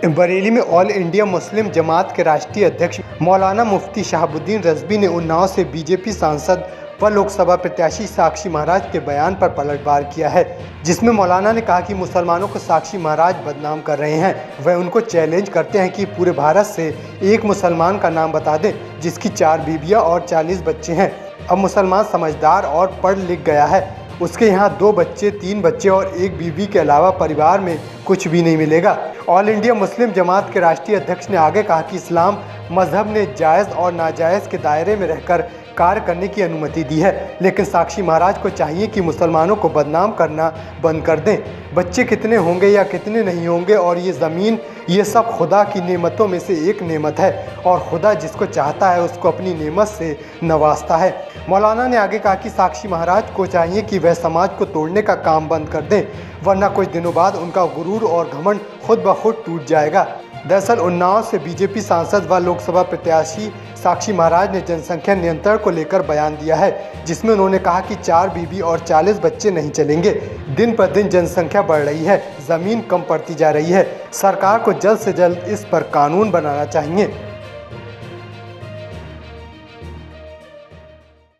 बरेली में all India Muslim जमात के राष्ट्रीय अध्यक्ष मौलाना मुफ्ती शहाबुद्दीन रज़वी ने उन्नाव से बीजेपी सांसद व लोकसभा प्रत्याशी साक्षी महाराज के बयान पर पलटवार किया है, जिसमें मौलाना ने कहा कि मुसलमानों को साक्षी महाराज बदनाम कर रहे हैं। वह उनको चैलेंज करते हैं कि पूरे भारत से एक मुसलमान का नाम बता दें जिसकी 4 बीवियां और 40 बच्चे हैं। अब मुसलमान समझदार और पढ़ लिख गया है, उसके यहाँ 2 बच्चे, 3 बच्चे और 1 बीवी के अलावा परिवार में कुछ भी नहीं मिलेगा। ऑल इंडिया मुस्लिम जमात के राष्ट्रीय अध्यक्ष ने आगे कहा कि इस्लाम मजहब ने जायज़ और नाजायज़ के दायरे में रहकर कार्य करने की अनुमति दी है, लेकिन साक्षी महाराज को चाहिए कि मुसलमानों को बदनाम करना बंद कर दें। बच्चे कितने होंगे या कितने नहीं होंगे और ये ज़मीन, ये सब खुदा की नेमतों में से एक नेमत है और खुदा जिसको चाहता है उसको अपनी नेमत से नवाजता है। मौलाना ने आगे कहा कि साक्षी महाराज को चाहिए कि वह समाज को तोड़ने का काम बंद कर दें, वरना कुछ दिनों बाद उनका गुरूर और घमंड खुद ब खुद टूट जाएगा। दरअसल उन्नाव से बीजेपी सांसद व लोकसभा प्रत्याशी साक्षी महाराज ने जनसंख्या नियंत्रण को लेकर बयान दिया है, जिसमें उन्होंने कहा कि 4 बीवी और 40 बच्चे नहीं चलेंगे। दिन पर दिन जनसंख्या बढ़ रही है, ज़मीन कम पड़ती जा रही है। सरकार को जल्द से जल्द इस पर कानून बनाना चाहिए।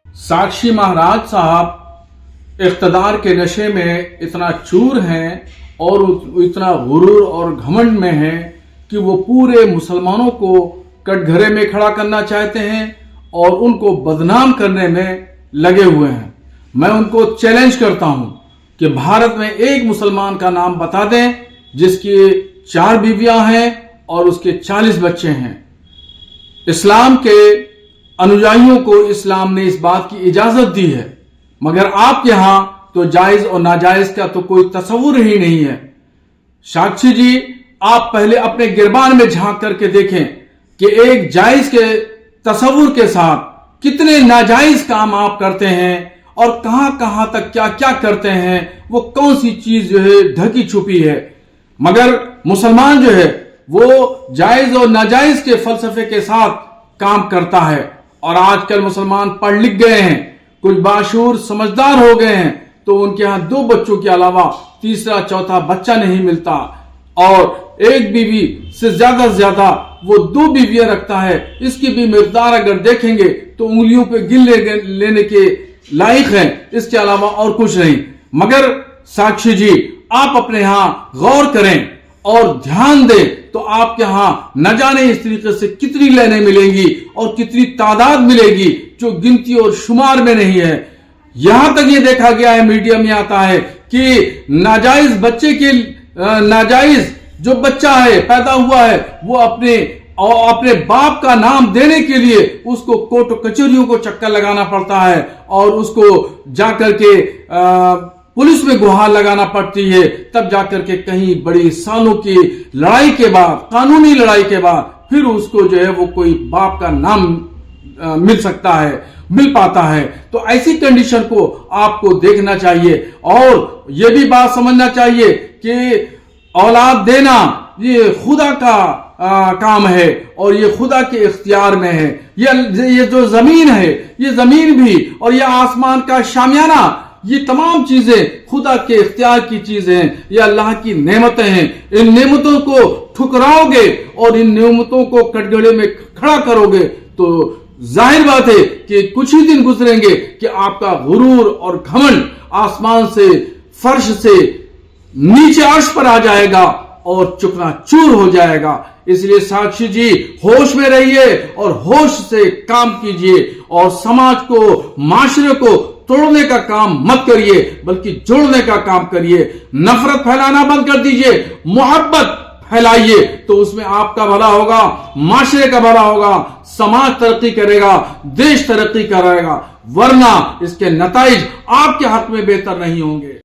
साक्षी महाराज साहब इख्तदार के नशे में इतना चूर हैं और इतना गुरूर और घमंड में हैं कि वो पूरे मुसलमानों को कटघरे में खड़ा करना चाहते हैं और उनको बदनाम करने में लगे हुए हैं। मैं उनको चैलेंज करता हूं कि भारत में एक मुसलमान का नाम बता दें जिसकी 4 बीवियां हैं और उसके 40 बच्चे हैं। इस्लाम के अनुयायियों को इस्लाम ने इस बात की इजाजत दी है, मगर आपके यहां तो जायज और नाजायज का तो कोई तस्वुर ही नहीं है। साक्षी जी, आप पहले अपने गिरबान में झांक करके देखें कि एक जायज के तस्वुर के साथ कितने नाजायज काम आप करते हैं और कहां तक क्या क्या करते हैं, वो कौन सी चीज जो है ढकी छुपी है। मगर मुसलमान जो है वो जायज और नाजायज के फलसफे के साथ काम करता है और आजकल मुसलमान पढ़ लिख गए हैं, कुछ बाशूर समझदार हो गए हैं, तो उनके यहाँ 2 बच्चों के अलावा तीसरा चौथा बच्चा नहीं मिलता और एक बीवी से ज्यादा वो 2 बीवियां रखता है। इसकी भी मिकदार अगर देखेंगे तो उंगलियों पे गिन लेने के लायक है, इसके अलावा और कुछ नहीं। मगर साक्षी जी, आप अपने यहां गौर करें और ध्यान दें तो आपके यहां न जाने इस तरीके से कितनी लाइनें मिलेंगी और कितनी तादाद मिलेगी जो गिनती और शुमार में नहीं है। यहां तक ये देखा गया है, मीडिया में आता है कि नाजायज बच्चे के नाजायज जो बच्चा है पैदा हुआ है वो अपने बाप का नाम देने के लिए उसको कोर्ट कचहरियों को चक्कर लगाना पड़ता है और उसको जाकर के पुलिस में गुहार लगाना पड़ती है, तब जाकर के कहीं बड़ी सालों की लड़ाई के बाद, कानूनी लड़ाई के बाद फिर उसको जो है वो कोई बाप का नाम मिल पाता है। तो ऐसी कंडीशन को आपको देखना चाहिए और ये भी बात समझना चाहिए कि औलाद देना ये खुदा का काम है और ये खुदा के इख्तियार में है। ये जो जमीन है, ये जमीन भी और ये आसमान का शामियाना, ये तमाम चीजें खुदा के इख्तियार की चीजें हैं, ये अल्लाह की नेमतें हैं। इन नेमतों को ठुकराओगे और इन नेमतों को कटघरे में खड़ा करोगे तो जाहिर बात है कि कुछ ही दिन गुजरेंगे कि आपका गुरूर और घमंड आसमान से, फर्श से नीचे अर्श पर आ जाएगा और चूर हो जाएगा। इसलिए साक्षी जी, होश में रहिए और होश से काम कीजिए और समाज को, माशरे को तोड़ने का काम मत करिए बल्कि जोड़ने का काम करिए। नफरत फैलाना बंद कर दीजिए, मोहब्बत फैलाइए, तो उसमें आपका भला होगा, माशरे का भला होगा, समाज तरक्की करेगा, देश तरक्की करेगा, वरना इसके नताइज आपके हक में बेहतर नहीं होंगे।